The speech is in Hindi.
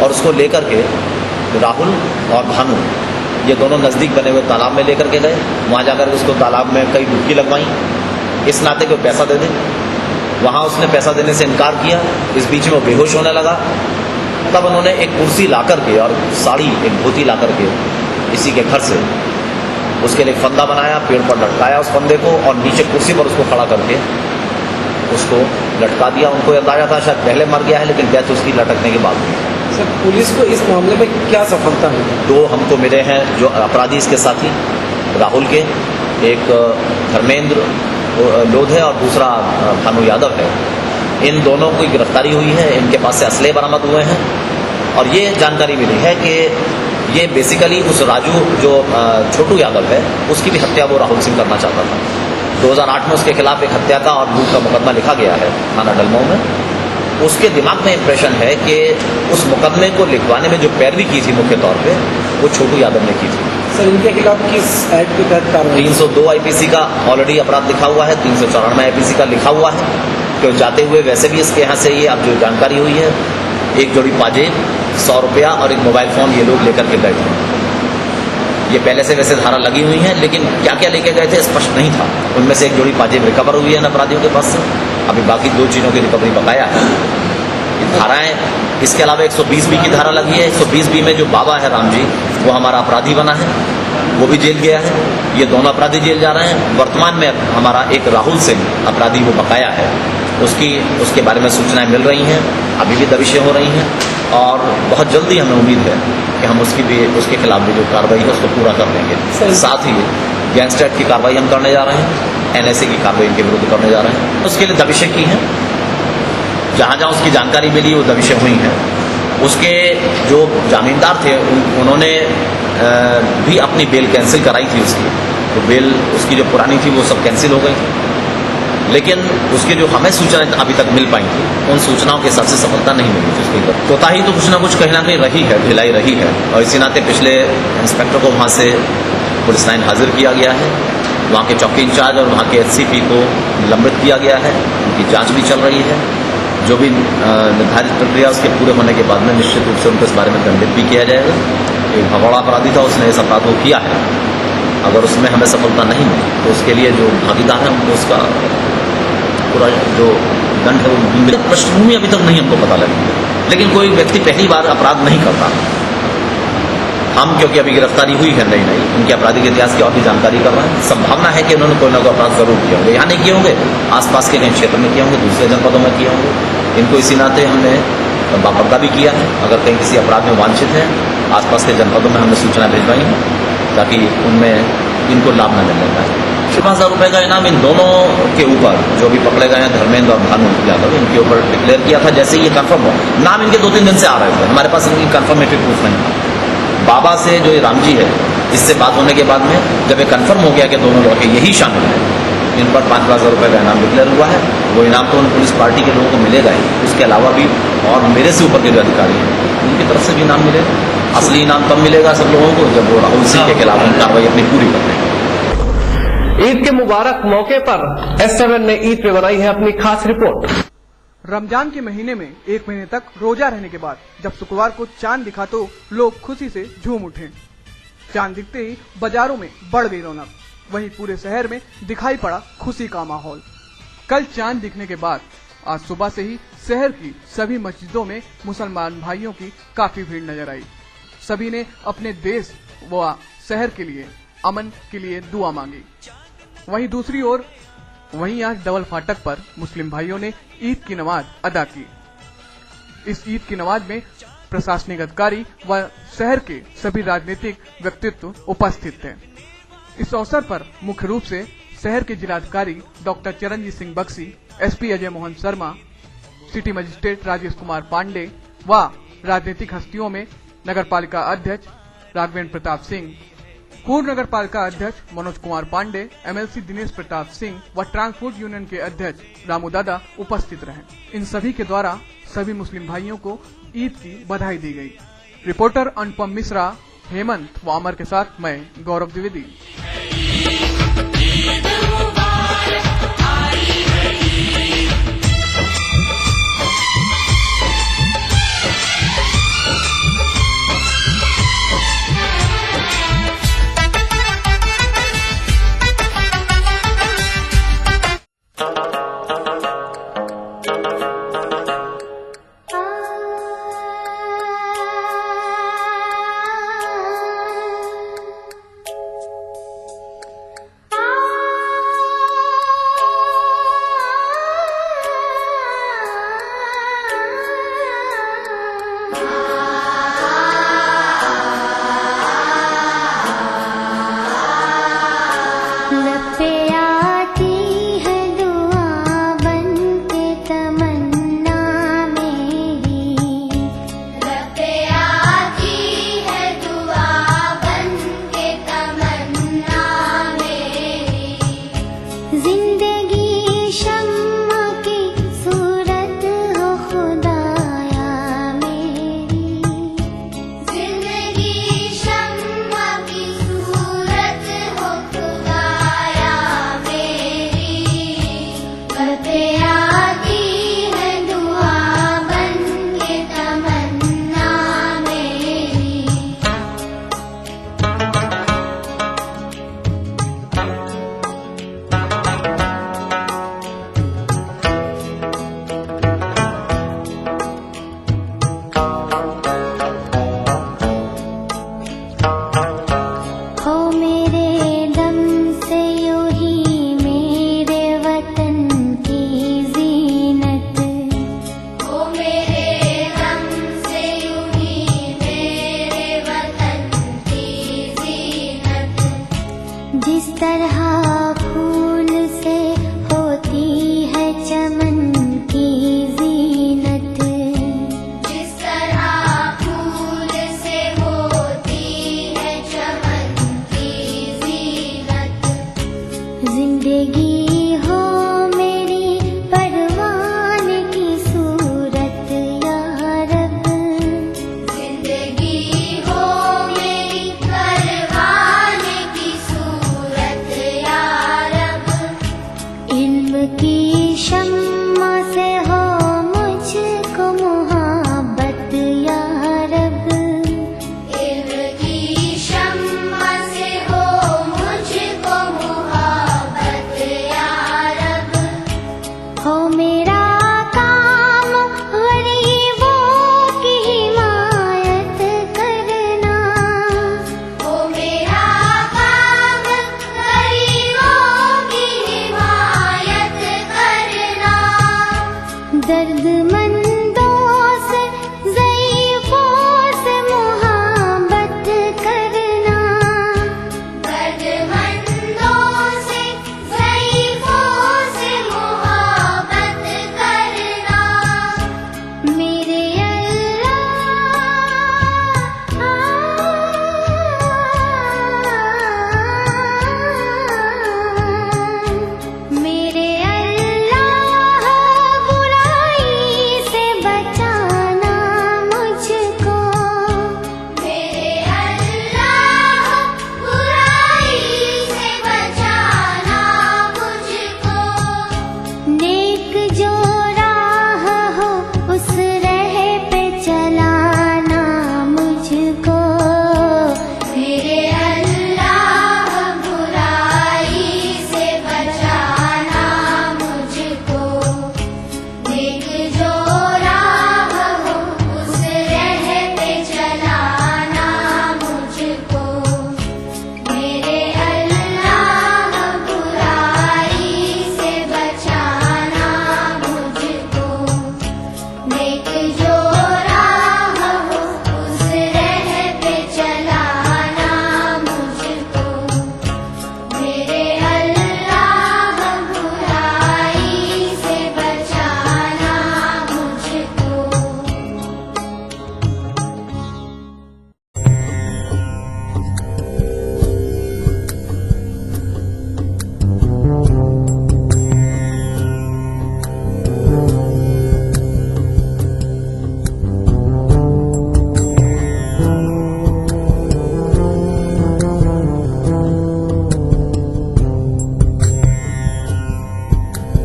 और उसको लेकर के राहुल और भानु ये दोनों नज़दीक बने हुए तालाब में लेकर के गए। वहाँ जाकर उसको तालाब में कई डुबकी लगवाई, इस नाते को पैसा दे दे। वहाँ उसने पैसा देने से इनकार किया। इस बीच में वो बेहोश होने लगा। तब उन्होंने एक कुर्सी ला करके और साड़ी, एक धोती ला करके इसी के घर से उसके लिए फंदा बनाया, पेड़ पर लटकाया उस फंदे को, और नीचे कुर्सी पर उसको खड़ा करके उसको लटका दिया। उनको अंदाजा था शायद पहले मर गया है, लेकिन डेथ उसकी लटकने के बाद हुई। सर, पुलिस को इस मामले में क्या सफलता मिली? 2 हमको मिले हैं जो अपराधी इसके साथी राहुल के, एक धर्मेंद्र लोध है और दूसरा भानु यादव है। इन दोनों की गिरफ्तारी हुई है। इनके पास से असले बरामद हुए हैं और ये जानकारी मिली है कि ये बेसिकली उस राजू जो छोटू यादव है उसकी भी हत्या वो राहुल सिंह करना चाहता था। 2008 में उसके खिलाफ एक हत्या का और लूट का मुकदमा लिखा गया है थाना डलमऊ में। उसके दिमाग में इंप्रेशन है कि उस मुकदमे को लिखवाने में जो पैरवी की थी मुख्य तौर पे वो छोटू यादव ने की थी। सर, इनके खिलाफ किस एक्ट के तहत कार्रवाई? 302 आईपीसी का ऑलरेडी अपराध लिखा हुआ है, 394 आईपीसी का लिखा हुआ है। क्यों जाते हुए वैसे भी इसके यहाँ से ये अब जो जानकारी हुई है, एक जोड़ी पाजेब, 100 रुपया और एक मोबाइल फोन ये लोग लेकर के गए थे। ये पहले से वैसे धारा लगी हुई है, लेकिन क्या क्या लेके गए थे स्पष्ट नहीं था। उनमें से एक जोड़ी पाजेब रिकवर हुई है इन अपराधियों के पास से। अभी बाकी 2 चीज़ों की रिकवरी बकाया है। धाराएं इसके अलावा 120B की धारा लगी है। 120B में जो बाबा है राम जी, वो हमारा अपराधी बना है, वो भी जेल गया है। ये दोनों अपराधी जेल जा रहे हैं। वर्तमान में हमारा एक राहुल सिंह अपराधी वो बकाया है, उसके बारे में सूचनाएं मिल रही हैं, अभी भी दबिशें हो रही हैं और बहुत जल्दी हमें उम्मीद है कि हम उसके खिलाफ भी जो कार्रवाई है उसको पूरा कर देंगे। साथ ही गैंगस्टर एक्ट की कार्रवाई हम करने जा रहे हैं, NSA की कार्रवाई इनके विरुद्ध करने जा रहे हैं। उसके लिए दबिशें की हैं, जहाँ जहाँ उसकी जानकारी मिली वो दबिशें हुई हैं। उसके जो जामीनदार थे उन्होंने भी अपनी बेल कैंसिल कराई थी उसकी, तो बेल उसकी जो पुरानी थी वो सब कैंसिल हो गई थी। लेकिन उसकी जो हमें सूचनाएं अभी तक मिल पाई थी, उन सूचनाओं के हिसाब से सफलता नहीं मिली थी उसके ऊपर। कोताही तो कुछ ना कुछ कहीं ना कहीं रही है, ढिलाई रही है, और इसी नाते पिछले इंस्पेक्टर को वहाँ से पुलिस लाइन हाजिर किया गया है। वहाँ के चौकी इंचार्ज और वहाँ के SCP को निलंबित किया गया है। उनकी जाँच भी चल रही है। जो भी निर्धारित प्रक्रिया उसके पूरे होने के बाद में निश्चित रूप से उनको इस बारे में दंडित भी किया जाएगा। एक भगोड़ा अपराधी था, उसने इस अपराध को किया है। अगर उसमें हमें सफलता नहीं मिली तो उसके लिए जो भागीदार है उनको उसका पूरा जो दंड है वो पृष्ठभूमि अभी तक नहीं हमको पता लगी। लेकिन कोई व्यक्ति पहली बार अपराध नहीं करता। हम क्योंकि अभी गिरफ्तारी हुई है नई उनके आपराधिक इतिहास की और भी जानकारी कर रहे हैं। संभावना है कि उन्होंने कोई ना कोई अपराध जरूर किए होंगे। यहाँ नहीं किए होंगे, आसपास के कहीं क्षेत्र में किए होंगे, दूसरे जनपदों में किए होंगे। इनको इसी नाते हमने बापर्दा भी किया है। अगर कहीं किसी अपराध में वांछित है, आसपास के जनपदों में हमने सूचना भिजवाई है ताकि उनमें इनको लाभ न मिलने पाए। 50,000 रुपये का इनाम इन दोनों के ऊपर जो भी पकड़े गए हैं, धर्मेंद्र और भानु यादव, इनके ऊपर डिक्लेयर किया था। जैसे ही ये कंफर्म हो, नाम इनके 2-3 दिन से आ रहे थे, हमारे पास इनकी कंफर्मेटिव प्रूफ नहीं था। बाबा से जो राम जी है, इससे बात होने के बाद में जब ये कंफर्म हो गया कि दोनों लड़के यही शामिल हैं, इन पर 5,000 रुपये का इनाम डिक्लेयर हुआ है। वो इनाम तो उन पुलिस पार्टी के लोगों को मिलेगा ही, उसके अलावा भी और मेरे से ऊपर के जो अधिकारी हैं उनकी तरफ से भी इनाम मिलेगा। असली इनाम तब मिलेगा सब लोगों को जब वो राहुल सिंह के खिलाफ कार्रवाई अपनी पूरी कर देंगे। ईद के मुबारक मौके पर S7 ने ईद पे बनाई है अपनी खास रिपोर्ट। रमजान के महीने में 1 महीने तक रोजा रहने के बाद जब शुक्रवार को चांद दिखा तो लोग खुशी से झूम उठे। चांद दिखते ही बाजारों में बढ़ गई रौनक, वहीं पूरे शहर में दिखाई पड़ा खुशी का माहौल। कल चांद दिखने के बाद आज सुबह से ही शहर की सभी मस्जिदों में मुसलमान भाइयों की काफी भीड़ नजर आई। सभी ने अपने देश व शहर के लिए अमन के लिए दुआ मांगी। वहीं दूसरी ओर आज डबल फाटक पर मुस्लिम भाइयों ने ईद की नमाज अदा की। इस ईद की नमाज में प्रशासनिक अधिकारी व शहर के सभी राजनीतिक व्यक्तित्व उपस्थित थे। इस अवसर पर मुख्य रूप से शहर के जिलाधिकारी doctor Charanjit Singh Bakshi, SP Ajay Mohan Sharma, city magistrate Rajesh Kumar Pandey व राजनीतिक हस्तियों में नगर पालिका अध्यक्ष राघवेंद्र प्रताप सिंह, पूर्व नगर पालिका अध्यक्ष मनोज कुमार पांडे, MLC दिनेश प्रताप सिंह व ट्रांसपोर्ट यूनियन के अध्यक्ष रामू दादा उपस्थित रहे। इन सभी के द्वारा सभी मुस्लिम भाइयों को ईद की बधाई दी गई। रिपोर्टर अनुपम मिश्रा, हेमंत व अमर के साथ मैं गौरव द्विवेदी। इल्म की शम्मा से हो मुझको मोहब्बत या रब, इल्म की शम्मा से हो मुझको मोहब्बत या रब, हो